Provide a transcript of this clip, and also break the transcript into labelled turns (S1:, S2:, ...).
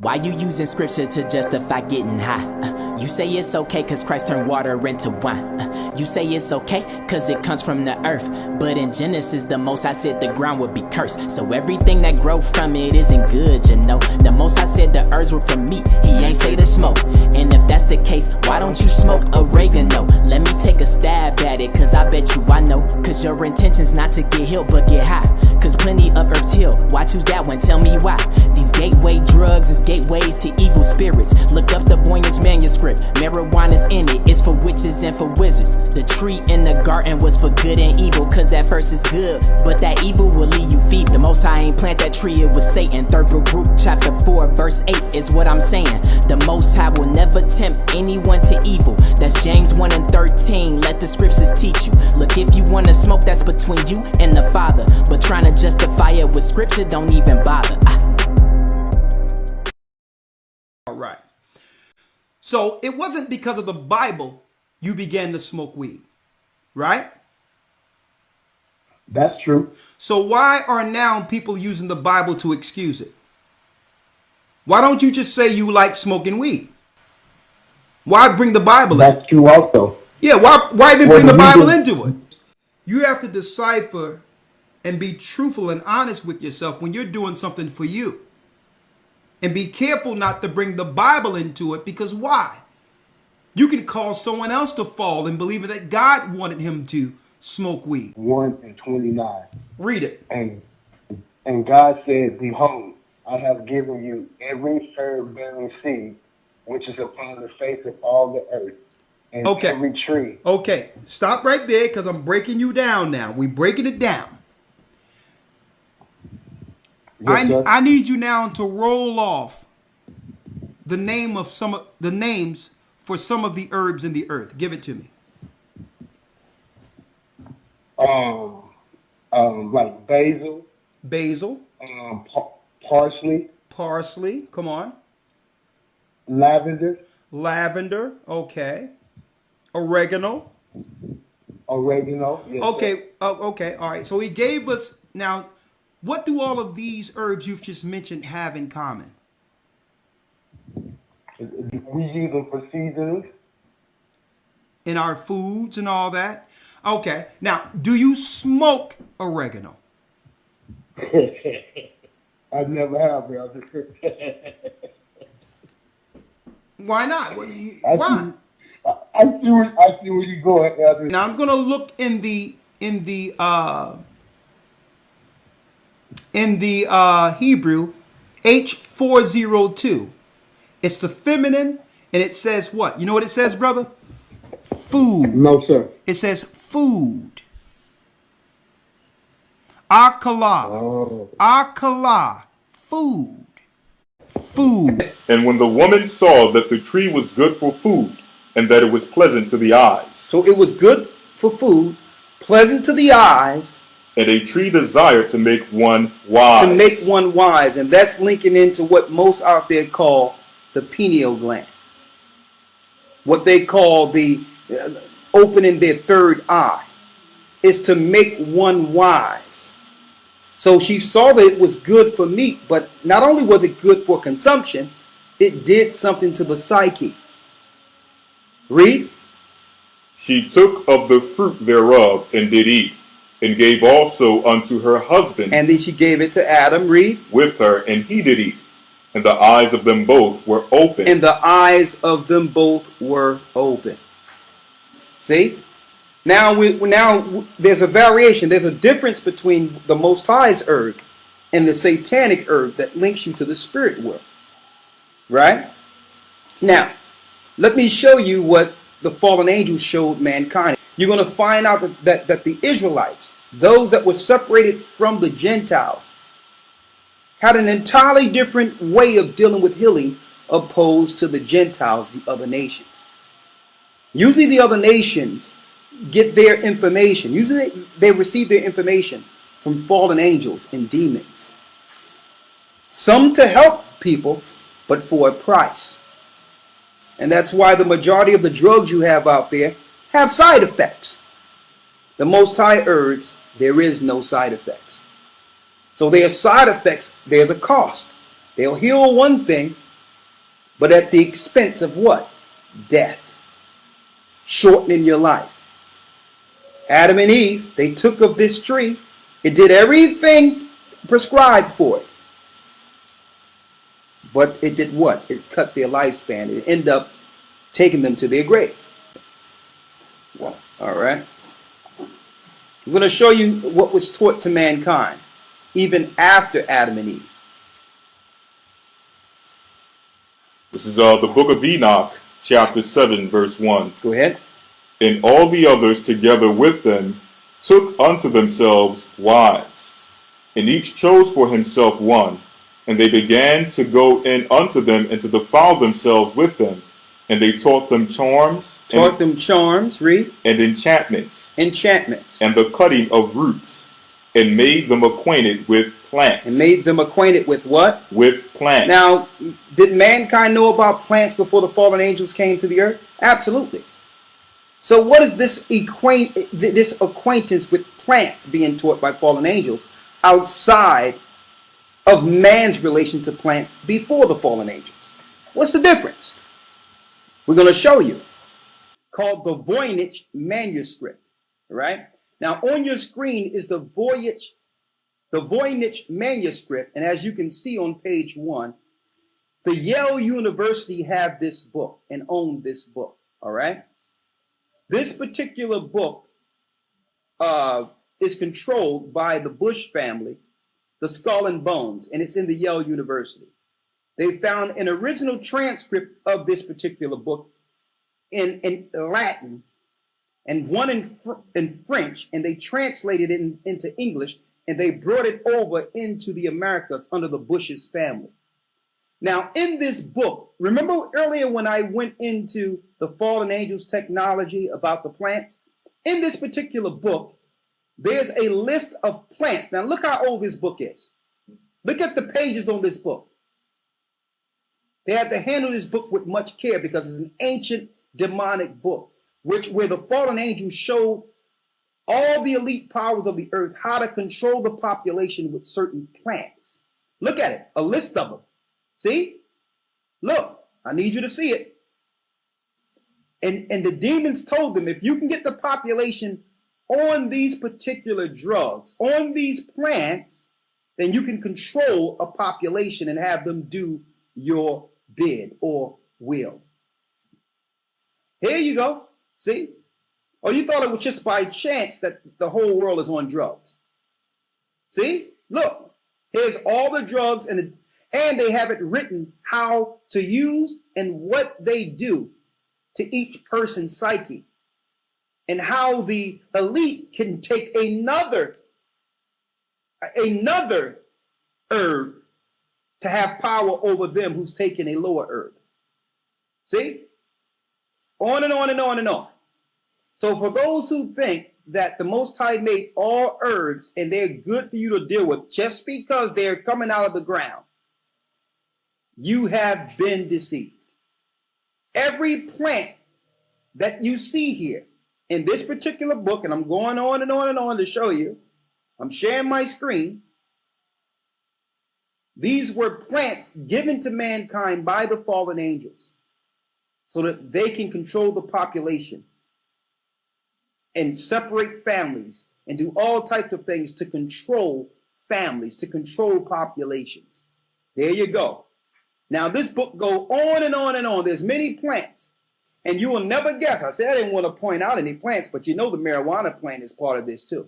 S1: Why you using scripture to justify getting high? You say it's okay cause Christ turned water into wine. You say it's okay cause it comes from the earth. But in Genesis the Most High said the ground would be cursed. So everything that grow from it isn't good, you know. The Most High said the herbs were from meat, he ain't say to smoke. And if that's the case, why don't you smoke oregano? Let me take a stab at it cause I bet you I know. Cause your intention's not to get healed but get high. Cause plenty of herbs heal, why choose that one? Tell me why. These gateway drugs is gateways to evil spirits. Look up the Voyage manuscript. Marijuana's in it, it's for witches and for wizards. The tree in the garden was for good and evil, cause at first it's good, but that evil will leave you feeble. The Most High ain't plant that tree, it was Satan. 3rd Baruch chapter 4 verse 8 is what I'm saying. The Most High will never tempt anyone to evil. That's James 1 and 13. Let the scriptures teach you. Look, if you wanna smoke, that's between you and the Father, but trying to justify it with scripture, don't even bother.
S2: All right. So it wasn't because of the Bible you began to smoke weed, right?
S3: That's true.
S2: So why are now people using the Bible to excuse it? Why don't you just say you like smoking weed? Why bring the Bible in?
S3: That's true also.
S2: Yeah, why even bring the Bible into it? You have to decipher and be truthful and honest with yourself when you're doing something for you. And be careful not to bring the Bible into it, because why? You can cause someone else to fall and believe that God wanted him to smoke weed.
S3: 1 and 29.
S2: Read it.
S3: And God said, behold, I have given you every herb bearing seed, which is upon the face of all the earth, and every tree.
S2: Okay, stop right there, because I'm breaking you down now. We're breaking it down.
S3: Yes,
S2: I need you now to roll off the name of some of the names for some of the herbs in the earth. Give it to me.
S3: Like basil.
S2: Basil.
S3: Parsley.
S2: Parsley. Come on.
S3: Lavender.
S2: Lavender. Okay. Oregano.
S3: Oregano. Yes,
S2: okay. Okay. All right. So he gave us now. What do all of these herbs you've just mentioned have in common?
S3: We use them for seasonings.
S2: In our foods and all that? Okay. Now, do you smoke oregano?
S3: I never have, brother.
S2: Why not? Why?
S3: I see where you go at, Elder.
S2: Now I'm gonna look in the Hebrew H402. It's the feminine, and it says what? You know what it says, brother? Food.
S3: No, sir.
S2: It says food. Akala.
S3: Oh.
S2: Akala. Food. Food.
S4: And when the woman saw that the tree was good for food, and that it was pleasant to the eyes.
S5: So it was good for food, pleasant to the eyes.
S4: And a tree desired to make one wise.
S5: To make one wise. And that's linking into what most out there call the pineal gland. What they call the opening their third eye. Is to make one wise. So she saw that it was good for meat, but not only was it good for consumption, it did something to the psyche. Read.
S4: She took of the fruit thereof and did eat, and gave also unto her husband.
S5: And then she gave it to Adam. Read.
S4: With her, and he did eat. And the eyes of them both were open.
S5: And the eyes of them both were open. See? Now there's a variation. There's a difference between the Most High's herb and the satanic herb that links you to the spirit world. Right? Now, let me show you what the fallen angels showed mankind. You're going to find out that the Israelites, those that were separated from the Gentiles, had an entirely different way of dealing with healing opposed to the Gentiles, the other nations. Usually the other nations get their information. Usually they receive their information from fallen angels and demons. Some to help people, but for a price. And that's why the majority of the drugs you have out there have side effects. The Most High herbs, there is no side effects. So their side effects, there's a cost. They'll heal one thing, but at the expense of what? Death. Shortening your life. Adam and Eve, they took of this tree. It did everything prescribed for it. But it did what? It cut their lifespan. It ended up taking them to their grave. Well, all right. I'm going to show you what was taught to mankind, even after Adam and Eve.
S4: This is the book of Enoch, chapter 7, verse 1.
S5: Go ahead.
S4: And all the others together with them took unto themselves wives, and each chose for himself one. And they began to go in unto them and to defile themselves with them. And they taught them charms.
S5: Read.
S4: And enchantments.
S5: Enchantments.
S4: And the cutting of roots. And made them acquainted with plants.
S5: And made them acquainted with what?
S4: With plants.
S5: Now, did mankind know about plants before the fallen angels came to the earth? Absolutely. So what is this acquaintance with plants being taught by fallen angels outside of man's relation to plants before the fallen angels? What's the difference? We're going to show you. Called the Voynich manuscript. Right? Now on your screen is the Voynich manuscript, and as you can see on page 1, the Yale University have this book and own this book. All right? This particular book is controlled by the Bush family, the Skull and Bones, and it's in the Yale University. They found an original transcript of this particular book in Latin and one in French, and they translated it into English, and they brought it over into the Americas under the Bush's family. Now, in this book, remember earlier when I went into the fallen angels technology about the plants? In this particular book, there's a list of plants. Now, look how old this book is. Look at the pages on this book. They had to handle this book with much care because it's an ancient demonic book, where the fallen angels showed all the elite powers of the earth how to control the population with certain plants. Look at it, a list of them. See? Look, I need you to see it. And the demons told them, if you can get the population on these particular drugs, on these plants, then you can control a population and have them do your bid or will. Here you go. See? Or you thought it was just by chance that the whole world is on drugs. See? Look, here's all the drugs and they have it written how to use and what they do to each person's psyche, and how the elite can take another herb to have power over them who's taking a lower herb. See? On and on and on and on. So for those who think that the Most High made all herbs and they're good for you to deal with just because they're coming out of the ground, you have been deceived. Every plant that you see here in this particular book, and I'm going on and on and on to show you, I'm sharing my screen. These were plants given to mankind by the fallen angels so that they can control the population and separate families and do all types of things to control families, to control populations. There you go. Now this book goes on and on and on. There's many plants, and you will never guess. I said I didn't want to point out any plants, but you know the marijuana plant is part of this too.